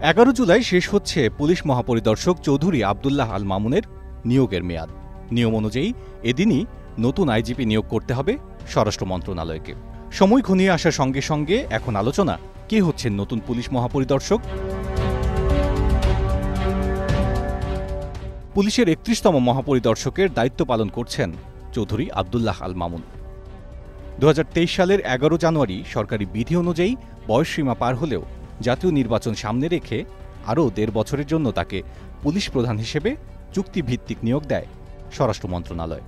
11 জুলাই শেষ হচ্ছে পুলিশ মহাপরিদর্শক চৌধুরী আব্দুল্লাহ আল মামুনের নিয়োগের মেয়াদ। নিয়ম অনুযায়ী এদিনই নতুন আইজিপি নিয়োগ করতে হবে স্বরাষ্ট্র মন্ত্রণালয়কে। সময় ঘনিয়ে আসার সঙ্গে সঙ্গে এখন আলোচনা কে হচ্ছেন নতুন পুলিশ মহাপরিদর্শক। পুলিশের 31তম মহাপরিদর্শকের দায়িত্ব পালন করছেন চৌধুরী আব্দুল্লাহ আল মামুন। 2023 সালের 11 জানুয়ারি সরকারি বিধি অনুযায়ী বয়সসীমা পার হলেও জাতীয় নির্বাচন সামনে রেখে আরও 1.5 বছরের জন্য তাকে পুলিশ প্রধান হিসেবে চুক্তিভিত্তিক নিয়োগ দেয় স্বরাষ্ট্র মন্ত্রণালয়।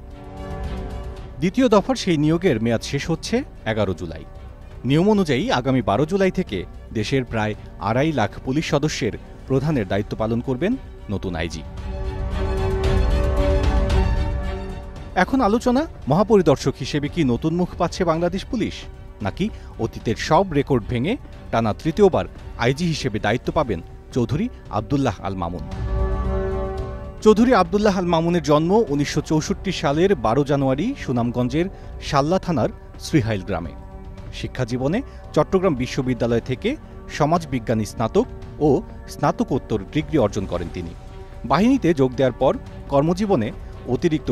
দ্বিতীয় দফার সেই নিয়োগের মেয়াদ শেষ হচ্ছে 11 জুলাই। নিয়ম অনুযায়ী আগামী 12 জুলাই থেকে দেশের প্রায় 2.5 লাখ পুলিশ সদস্যের প্রধানের দায়িত্ব পালন করবেন নতুন আইজি। এখন আলোচনা, মহাপরিদর্শক হিসেবে কি নতুন মুখ পাচ্ছে বাংলাদেশ পুলিশ, নাকি অতীতের সব রেকর্ড ভেঙে টানা তৃতীয়বার আইজি হিসেবে দায়িত্ব পাবেন চৌধুরী আব্দুল্লাহ আল মামুন। চৌধুরী আব্দুল্লাহ আল মামুনের জন্ম 1964 সালের 12 জানুয়ারি সুনামগঞ্জের শাল্লা থানার শ্রীহাইল গ্রামে। শিক্ষাজীবনে চট্টগ্রাম বিশ্ববিদ্যালয় থেকে সমাজবিজ্ঞানী স্নাতক ও স্নাতকোত্তর ডিগ্রি অর্জন করেন তিনি। বাহিনীতে যোগ দেওয়ার পর কর্মজীবনে অতিরিক্ত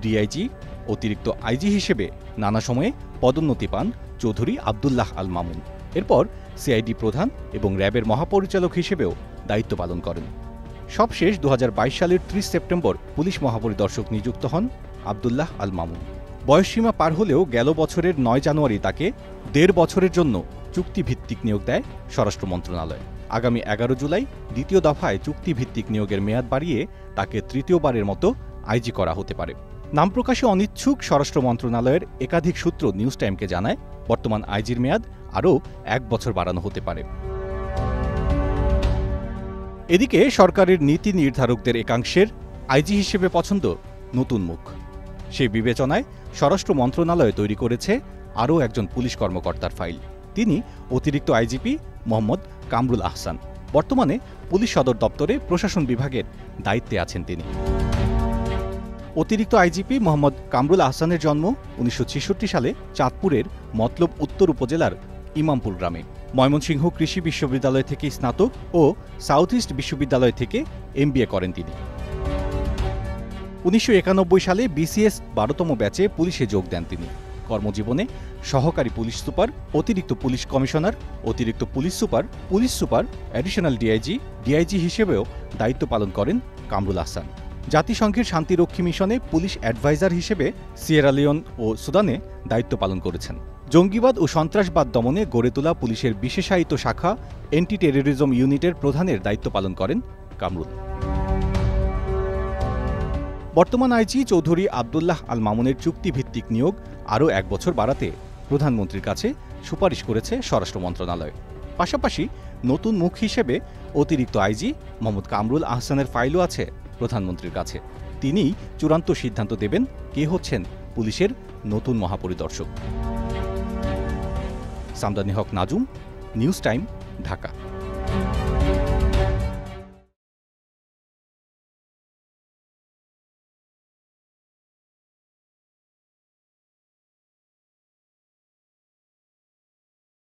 ডিআইজি, অতিরিক্ত আইজি হিসেবে নানা সময়ে পদোন্নতি পান চৌধুরী আব্দুল্লাহ আল মামুন। এরপর সিআইডি প্রধান এবং র্যাবের মহাপরিচালক হিসেবেও দায়িত্ব পালন করেন। সবশেষ 2022 সালের 30 সেপ্টেম্বর পুলিশ মহাপরিদর্শক নিযুক্ত হন আব্দুল্লাহ আল মামুন। বয়সসীমা পার হলেও গেল বছরের 9 জানুয়ারি তাকে 1.5 বছরের জন্য চুক্তিভিত্তিক নিয়োগ দেয় স্বরাষ্ট্র মন্ত্রণালয়। আগামী 11 জুলাই দ্বিতীয় দফায় চুক্তিভিত্তিক নিয়োগের মেয়াদ বাড়িয়ে তাকে তৃতীয়বারের মতো আইজি করা হতে পারে। নাম প্রকাশে অনিচ্ছুক স্বরাষ্ট্র মন্ত্রণালয়ের একাধিক সূত্র নিউজ টাইমকে জানায়, বর্তমান আইজির মেয়াদ আরও 1 বছর বাড়ানো হতে পারে। এদিকে সরকারের নীতি নির্ধারকদের একাংশের আইজি হিসেবে পছন্দ নতুন মুখ। সেই বিবেচনায় স্বরাষ্ট্র মন্ত্রণালয় তৈরি করেছে আরও একজন পুলিশ কর্মকর্তার ফাইল। তিনি অতিরিক্ত আইজিপি মোহাম্মদ কামরুল আহসান। বর্তমানে পুলিশ সদর দপ্তরে প্রশাসন বিভাগের দায়িত্বে আছেন তিনি। অতিরিক্ত আইজিপি মোহাম্মদ কামরুল আহসানের জন্ম 1966 সালে চাঁদপুরের মতলব উত্তর উপজেলার ইমামপুর গ্রামে। ময়মনসিংহ কৃষি বিশ্ববিদ্যালয় থেকে স্নাতক ও সাউথ ইস্ট বিশ্ববিদ্যালয় থেকে MBA করেন তিনি। 1991 সালে BCS 12তম ব্যাচে পুলিশে যোগ দেন তিনি। কর্মজীবনে সহকারী পুলিশ সুপার, অতিরিক্ত পুলিশ কমিশনার, অতিরিক্ত পুলিশ সুপার, অ্যাডিশনাল ডিআইজি হিসেবেও দায়িত্ব পালন করেন কামরুল আহসান। জাতিসংঘের শান্তিরক্ষী মিশনে পুলিশ অ্যাডভাইজার হিসেবে সিয়েরা লিওন ও সুদানে দায়িত্ব পালন করেছেন। জঙ্গিবাদ ও সন্ত্রাসবাদ দমনে গড়ে তোলা পুলিশের বিশেষায়িত শাখা অ্যান্টি টেররিজম ইউনিটের প্রধানের দায়িত্ব পালন করেন কামরুল। বর্তমান আইজি চৌধুরী আব্দুল্লাহ আল মামুনের চুক্তিভিত্তিক নিয়োগ আরও 1 বছর বাড়াতে প্রধানমন্ত্রীর কাছে সুপারিশ করেছে স্বরাষ্ট্র মন্ত্রণালয়। পাশাপাশি নতুন মুখ হিসেবে অতিরিক্ত আইজি মোহাম্মদ কামরুল আহসানের ফাইলও আছে প্রধানমন্ত্রীর কাছে। তিনিই চূড়ান্ত সিদ্ধান্ত দেবেন কে হচ্ছেন পুলিশের নতুন মহাপরিদর্শক। সামদানি হক নাজুম, নিউজ টাইম, ঢাকা।